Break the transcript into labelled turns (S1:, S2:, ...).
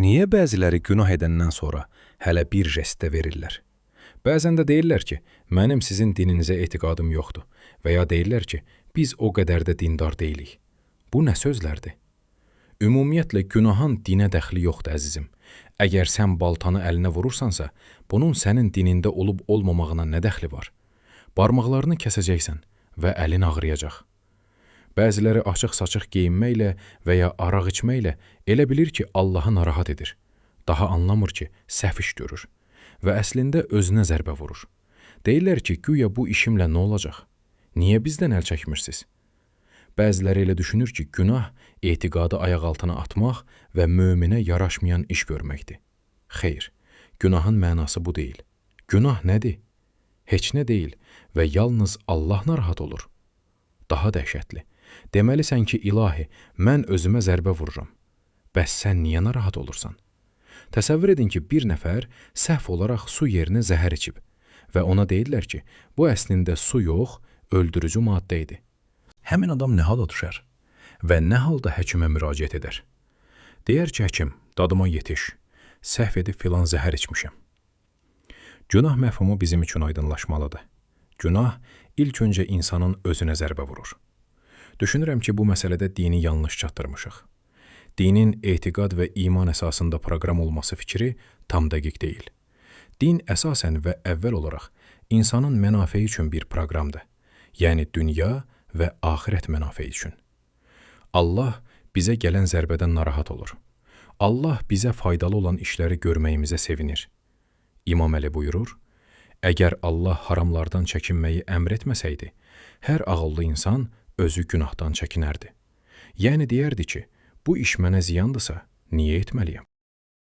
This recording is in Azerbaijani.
S1: Niyə bəziləri günah edəndən sonra hələ bir jest də verirlər? Bəzən də deyirlər ki, mənim sizin dininizə etiqadım yoxdur və ya deyirlər ki, biz o qədər də dindar deyilik. Bu nə sözlərdir? Ümumiyyətlə, günahın dinə dəxli yoxdur, əzizim. Əgər sən baltanı əlinə vurursansa, bunun sənin dinində olub olmamağına nə dəxli var? Barmaqlarını kəsəcəksən və əlin ağrıyacaq. Bəziləri açıq-saçıq geyinməklə və ya araq içməklə elə bilir ki, Allahı narahat edir. Daha anlamır ki, səhv iş görür və əslində özünə zərbə vurur. Deyirlər ki, güya bu işimlə nə olacaq? Niyə bizdən əl çəkmirsiniz? Bəziləri elə düşünür ki, günah etiqadı ayaq altına atmaq və möminə yaraşmayan iş görməkdir. Xeyr, günahın mənası bu deyil. Günah nədir? Heç nə deyil və yalnız Allah narahat olur. Daha dəhşətli. Deməlisən ki, ilahi, mən özümə zərbə vururam. Bəs sən niyə narahat olursan? Təsəvvür edin ki, bir nəfər səhv olaraq su yerinə zəhər içib və ona deyirlər ki, bu əslində su yox, öldürücü maddə idi. Həmin adam nə hala düşər və nə halda həkimə müraciət edər? Deyər ki, həkim, dadıma yetiş, səhv edib filan zəhər içmişəm. Günah məfhumu bizim üçün aydınlaşmalıdır. Günah ilk öncə insanın özünə zərbə vurur. Düşünürəm ki, bu məsələdə dini yanlış çatdırmışıq. Dinin etiqad və iman əsasında proqram olması fikri tam dəqiq deyil. Din əsasən və əvvəl olaraq insanın mənafeyi üçün bir proqramdır. Yəni dünya və axirət mənafeyi üçün. Allah bizə gələn zərbədən narahat olur. Allah bizə faydalı olan işləri görməyimizə sevinir. İmam Əli buyurur, əgər Allah haramlardan çəkinməyi əmr etməsəydi, hər ağıllı insan özü günahdan çəkinərdi. Yəni deyərdi ki, bu iş mənə ziyandırsa, niyə etməliyəm?